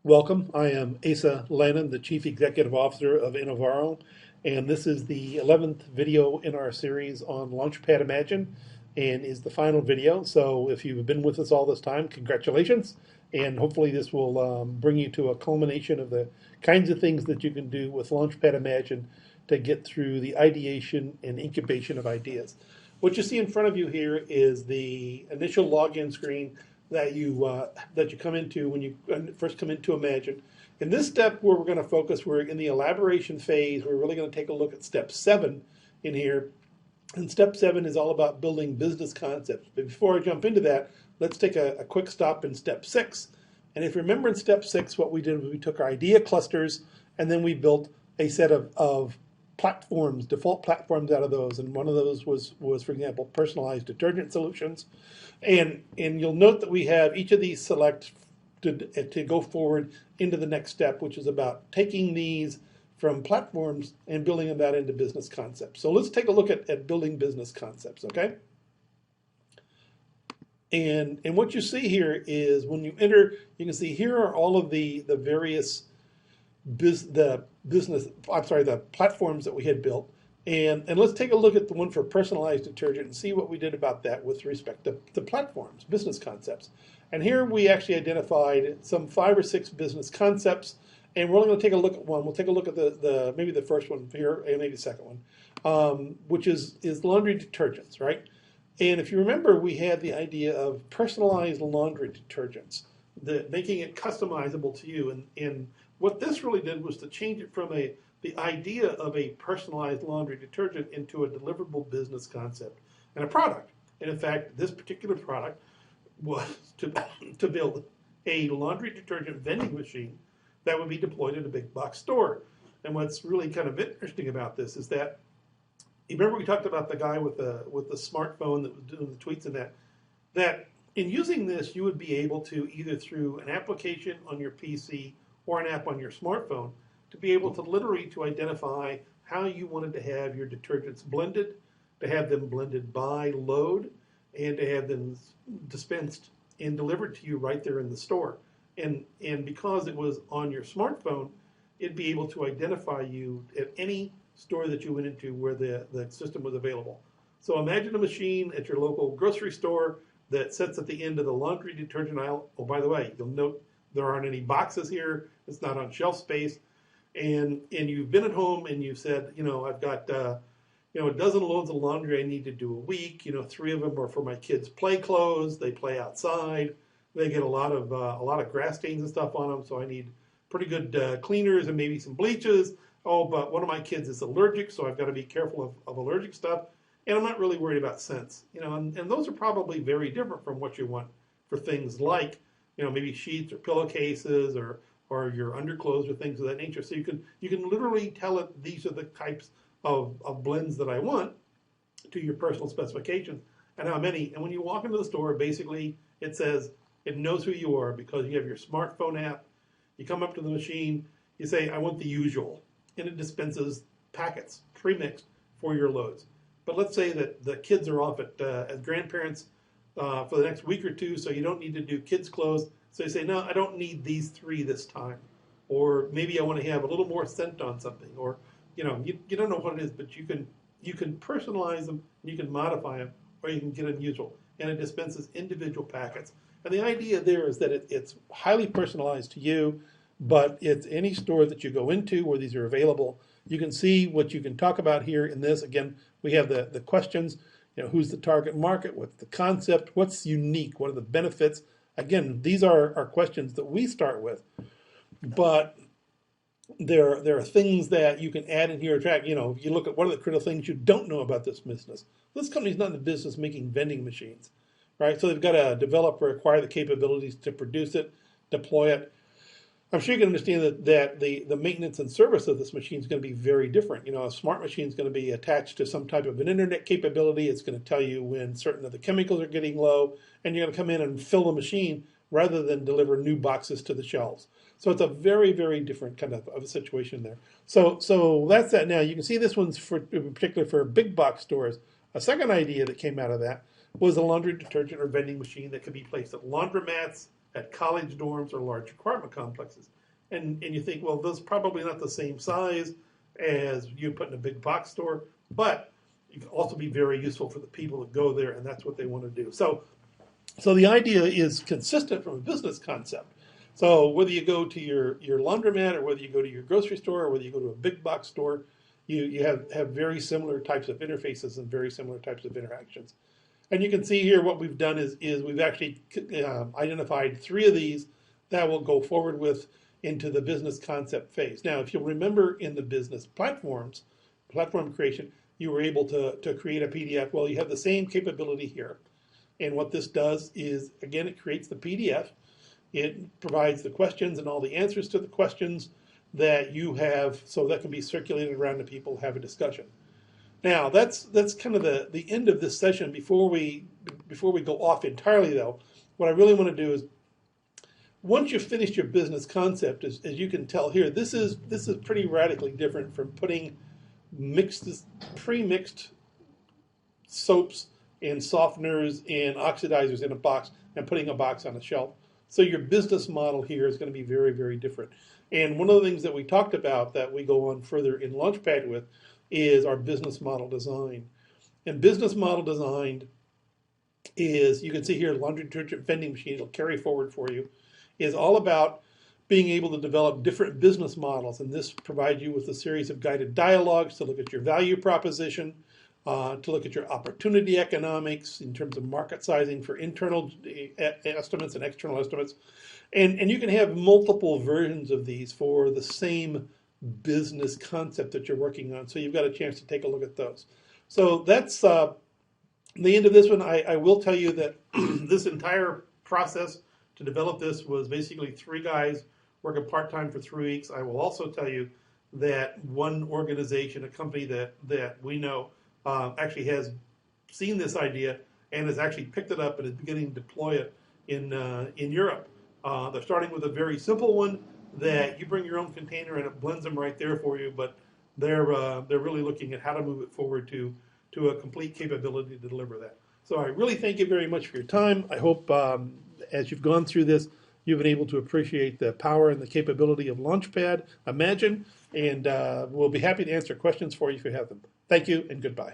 Welcome. I am Asa Lannon, the Chief Executive Officer of Innovaro, and this is the 11th video in our series on Launchpad Imagine and is the final video. So if you've been with us all this time, congratulations, and hopefully this will bring you to a culmination of the kinds of things that you can do with Launchpad Imagine to get through the ideation and incubation of ideas. What you see in front of you here is the initial login screen that you come into when you first come into Imagine. In this step, where we're going to focus, we're in the elaboration phase. We're really going to take a look at step 7 in here. And step 7 is all about building business concepts. But before I jump into that, let's take a quick stop in step 6. And if you remember in step 6, what we did was we took our idea clusters and then we built a set of platforms, default platforms out of those. And one of those was for example, personalized detergent solutions. And you'll note that we have each of these select to go forward into the next step, which is about taking these from platforms and building them out into business concepts. So let's take a look at building business concepts, okay? And what you see here is when you enter, you can see here are all of the various the platforms that we had built. And let's take a look at the one for personalized detergent and see what we did about that with respect to platforms, business concepts. And here we actually identified some 5 or 6 business concepts, and we're only going to take a look at one. We'll take a look at maybe the first one here, and maybe the second one, which is laundry detergents, right? And if you remember, we had the idea of personalized laundry detergents, making it customizable to you. And what this really did was to change it from the idea of a personalized laundry detergent into a deliverable business concept and a product. And in fact, this particular product was to build a laundry detergent vending machine that would be deployed in a big box store. And what's really kind of interesting about this is that, you remember we talked about the guy with the smartphone that was doing the tweets and that in using this, you would be able to, either through an application on your PC or an app on your smartphone, to be able to literally to identify how you wanted to have your detergents blended, to have them blended by load, and to have them dispensed and delivered to you right there in the store. And because it was on your smartphone, it'd be able to identify you at any store that you went into where the system was available. So imagine a machine at your local grocery store that sits at the end of the laundry detergent aisle. Oh, by the way, you'll note there aren't any boxes here. It's not on shelf space. And you've been at home and you've said, I've got, a dozen loads of laundry I need to do a week. 3 of them are for my kids' play clothes. They play outside. They get a lot of grass stains and stuff on them. So I need pretty good cleaners and maybe some bleaches. Oh, but one of my kids is allergic, so I've got to be careful of allergic stuff. And I'm not really worried about scents. And those are probably very different from what you want for things like, maybe sheets or pillowcases or your underclothes or things of that nature. So you can literally tell it these are the types of blends that I want to your personal specifications and how many. And when you walk into the store, basically it says it knows who you are because you have your smartphone app. You come up to the machine, you say, I want the usual, and it dispenses packets pre-mixed for your loads. But let's say that the kids are off as grandparents for the next week or two, so you don't need to do kids' clothes. So you say, no, I don't need these 3 this time. Or maybe I want to have a little more scent on something. Or, you don't know what it is, but you can personalize them, you can modify them, or you can get unusual. And it dispenses individual packets. And the idea there is that it's highly personalized to you, but it's any store that you go into where these are available. You can see what you can talk about here in this. Again, we have the questions, who's the target market, what's the concept, what's unique, what are the benefits. Again, these are questions that we start with, but there are things that you can add in here. If you look at what are the critical things you don't know about this business. This company's not in the business making vending machines, right? So they've got to develop or acquire the capabilities to produce it, deploy it. I'm sure you can understand that the maintenance and service of this machine is going to be very different. A smart machine is going to be attached to some type of an internet capability. It's going to tell you when certain of the chemicals are getting low, and you're going to come in and fill the machine rather than deliver new boxes to the shelves. So it's a very, very different kind of a situation there. So that's that. Now you can see this one's in particular for big box stores. A second idea that came out of that was a laundry detergent or vending machine that could be placed at laundromats, at college dorms or large apartment complexes. And you think, well, those probably not the same size as you put in a big box store, but it can also be very useful for the people that go there, and that's what they want to do. So the idea is consistent from a business concept. So whether you go to your laundromat or whether you go to your grocery store or whether you go to a big box store, you have very similar types of interfaces and very similar types of interactions. And you can see here what we've done is we've actually identified 3 of these that we'll go forward with into the business concept phase. Now, if you'll remember in the business platform creation, you were able to create a PDF. Well, you have the same capability here. And what this does is, again, it creates the PDF. It provides the questions and all the answers to the questions that you have, so that can be circulated around to people, have a discussion. Now, that's kind of the end of this session. Before we go off entirely, though, what I really want to do is, once you've finished your business concept, as you can tell here, this is pretty radically different from putting pre-mixed soaps and softeners and oxidizers in a box and putting a box on a shelf. So your business model here is going to be very, very different. And one of the things that we talked about that we go on further in Launchpad with is our business model design. And business model design is, you can see here, laundry detergent vending machine, it'll carry forward for you, is all about being able to develop different business models. And this provides you with a series of guided dialogues to look at your value proposition, to look at your opportunity economics in terms of market sizing for internal estimates and external estimates. And you can have multiple versions of these for the same business concept that you're working on. So you've got a chance to take a look at those. So that's the end of this one. I will tell you that this entire process to develop this was basically 3 guys working part-time for 3 weeks. I will also tell you that one organization, a company that we know, actually has seen this idea and has actually picked it up and is beginning to deploy it in Europe. They're starting with a very simple one that you bring your own container and it blends them right there for you, but they're really looking at how to move it forward to a complete capability to deliver that. So I really thank you very much for your time. I hope as you've gone through this, you've been able to appreciate the power and the capability of Launchpad Imagine, and we'll be happy to answer questions for you if you have them. Thank you and goodbye.